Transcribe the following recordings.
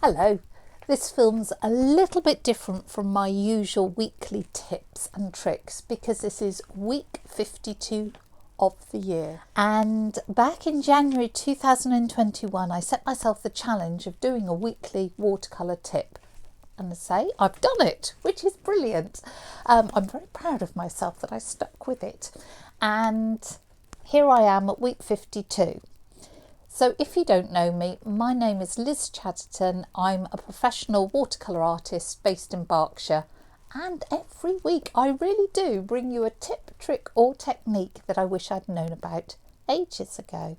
Hello, this film's a little bit different from my usual weekly tips and tricks because this is week 52 of the year. And back in January 2021, I set myself the challenge of doing a weekly watercolour tip. And I say, I've done it, which is brilliant. I'm very proud of myself that I stuck with it. And here I am at week 52. So if you don't know me, my name is Liz Chatterton. I'm a professional watercolour artist based in Berkshire. And every week I really do bring you a tip, trick or technique that I wish I'd known about ages ago.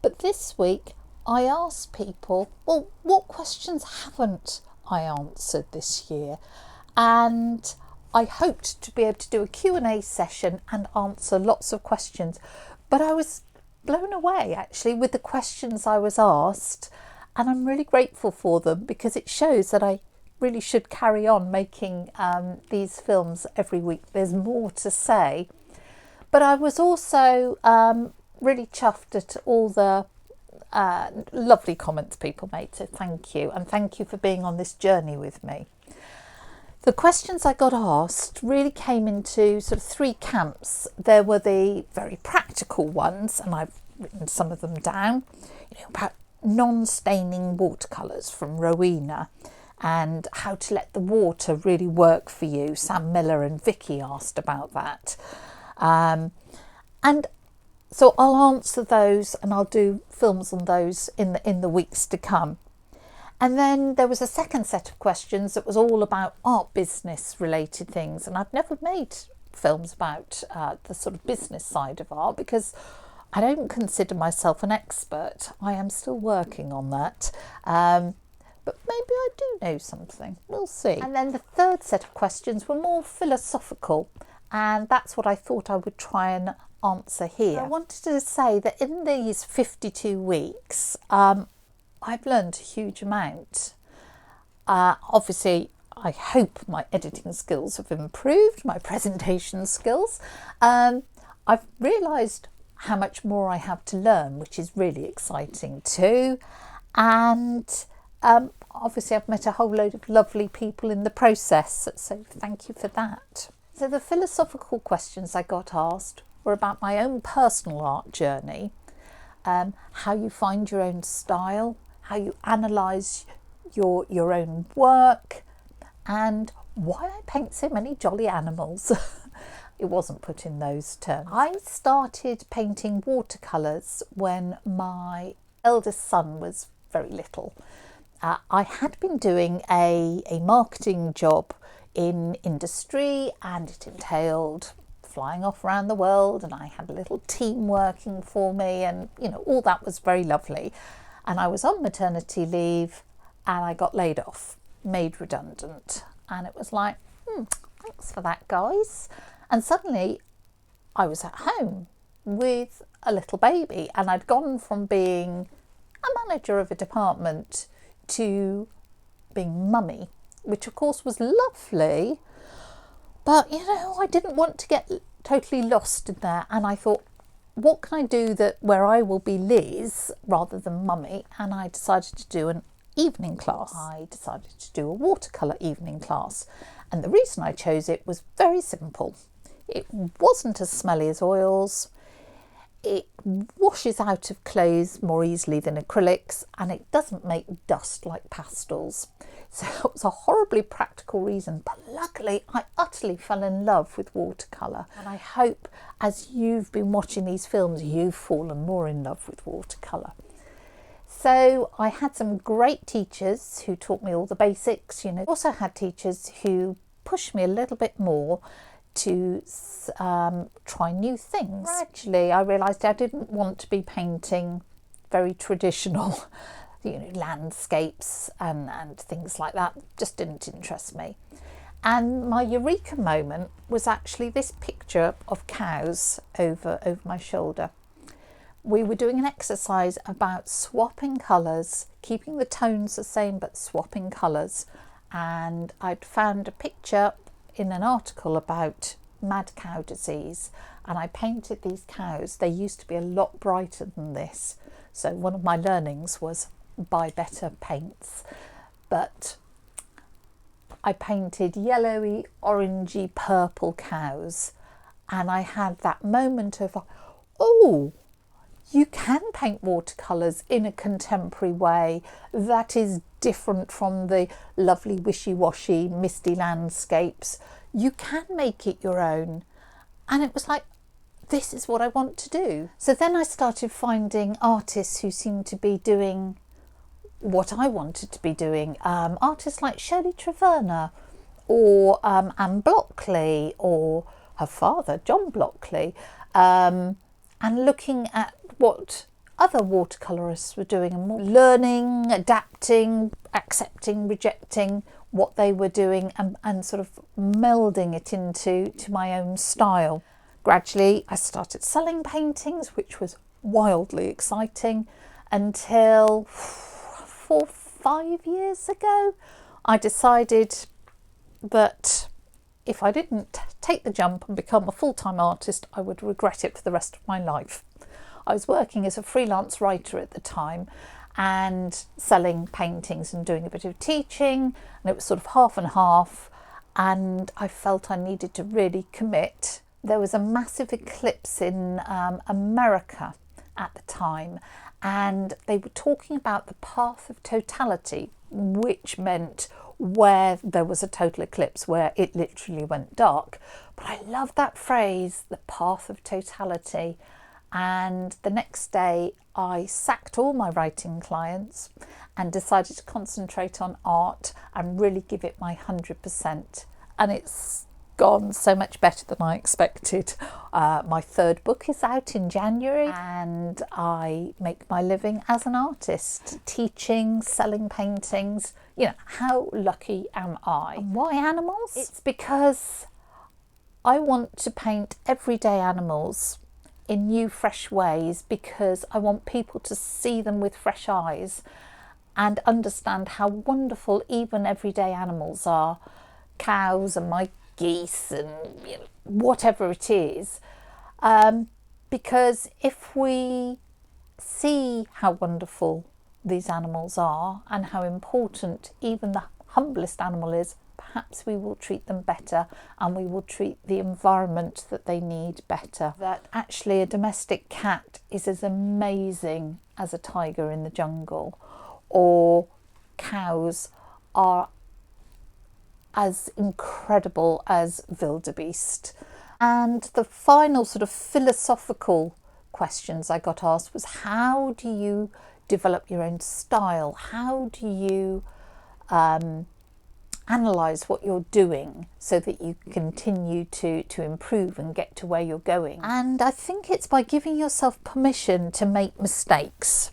But this week I asked people, well, what questions haven't I answered this year? And I hoped to be able to do a Q&A session and answer lots of questions. But I was blown away actually with the questions I was asked, and I'm really grateful for them because it shows that I really should carry on making these films every week. There's more to say, but I was also really chuffed at all the lovely comments people made, so thank you, and thank you for being on this journey with me. The questions I got asked really came into sort of three camps. There were the very practical ones, and I've written some of them down, about non-staining watercolours from Rowena and how to let the water really work for you. Sam Miller and Vicky asked about that. And so I'll answer those and I'll do films on those in the weeks to come. And then there was a second set of questions that was all about art business related things. And I've never made films about the sort of business side of art because I don't consider myself an expert. I am still working on that. But maybe I do know something. We'll see. And then the third set of questions were more philosophical. And that's what I thought I would try and answer here. I wanted to say that in these 52 weeks, I've learned a huge amount. Obviously, I hope my editing skills have improved, my presentation skills. I've realised how much more I have to learn, which is really exciting too. And obviously, I've met a whole load of lovely people in the process, so thank you for that. So the philosophical questions I got asked were about my own personal art journey, how you find your own style, how you analyse your own work, and why I paint so many jolly animals. It wasn't put in those terms. I started painting watercolours when my eldest son was very little. I had been doing a marketing job in industry, and it entailed flying off around the world, and I had a little team working for me, and all that was very lovely. And I was on maternity leave and I got laid off, made redundant. And it was like, thanks for that, guys. And suddenly I was at home with a little baby, and I'd gone from being a manager of a department to being mummy, which of course was lovely. But, I didn't want to get totally lost in there. And I thought, what can I do where I will be Liz rather than mummy? And I decided to do an evening class. I decided to do a watercolour evening class. And the reason I chose it was very simple. It wasn't as smelly as oils. It washes out of clothes more easily than acrylics, and it doesn't make dust like pastels. So it was a horribly practical reason, but luckily I utterly fell in love with watercolour. And I hope as you've been watching these films, you've fallen more in love with watercolour. So I had some great teachers who taught me all the basics. I also had teachers who pushed me a little bit more to try new things. Gradually I realised I didn't want to be painting very traditional landscapes and things like that. Just didn't interest me. And my eureka moment was actually this picture of cows over my shoulder. We were doing an exercise about swapping colours, keeping the tones the same but swapping colours, and I'd found a picture in an article about mad cow disease, and I painted these cows. They used to be a lot brighter than this. So one of my learnings was buy better paints, but I painted yellowy, orangey, purple cows, and I had that moment of, oh, you can paint watercolours in a contemporary way that is different from the lovely wishy-washy misty landscapes. You can make it your own. And it was like, this is what I want to do. So then I started finding artists who seemed to be doing what I wanted to be doing. Artists like Shirley Treverner, or Anne Blockley, or her father, John Blockley, and looking at what other watercolourists were doing and learning, adapting, accepting, rejecting what they were doing, and sort of melding it into my own style. Gradually I started selling paintings, which was wildly exciting, until 4-5 years ago I decided that if I didn't take the jump and become a full-time artist, I would regret it for the rest of my life. I was working as a freelance writer at the time and selling paintings and doing a bit of teaching, and it was sort of half and half, and I felt I needed to really commit. There was a massive eclipse in America at the time, and they were talking about the path of totality, which meant where there was a total eclipse, where it literally went dark. But I love that phrase, the path of totality. And the next day I sacked all my writing clients and decided to concentrate on art and really give it my 100%. And it's gone so much better than I expected. My third book is out in January, and I make my living as an artist, teaching, selling paintings. You know, how lucky am I? And why animals? It's because I want to paint everyday animals in new, fresh ways, because I want people to see them with fresh eyes and understand how wonderful even everyday animals are. Cows and my geese and whatever it is. Because if we see how wonderful these animals are and how important even the humblest animal is, perhaps we will treat them better, and we will treat the environment that they need better. That actually a domestic cat is as amazing as a tiger in the jungle, or cows are as incredible as wildebeest. And the final sort of philosophical questions I got asked was, how do you develop your own style? How do you analyse what you're doing so that you continue to improve and get to where you're going? And I think it's by giving yourself permission to make mistakes.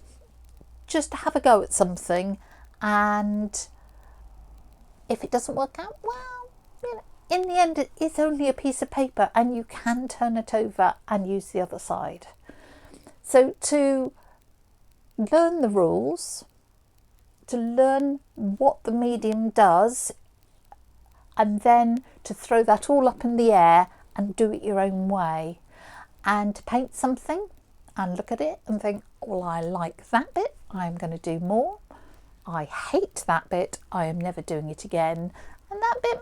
Just to have a go at something, and if it doesn't work out, well, you know, in the end it's only a piece of paper and you can turn it over and use the other side. So to learn the rules, to learn what the medium does, and then to throw that all up in the air and do it your own way, and to paint something and look at it and think, well, I like that bit, I'm going to do more. I hate that bit, I am never doing it again. And that bit,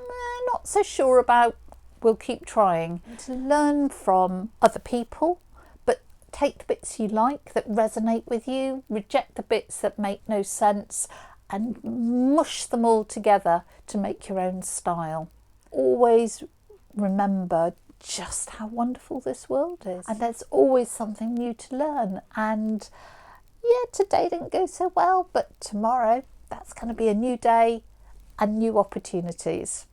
not so sure about, we'll keep trying. To learn from other people, but take the bits you like, that resonate with you, reject the bits that make no sense, and mush them all together to make your own style. Always remember just how wonderful this world is. And there's always something new to learn. And yeah, today didn't go so well, but tomorrow, that's going to be a new day and new opportunities.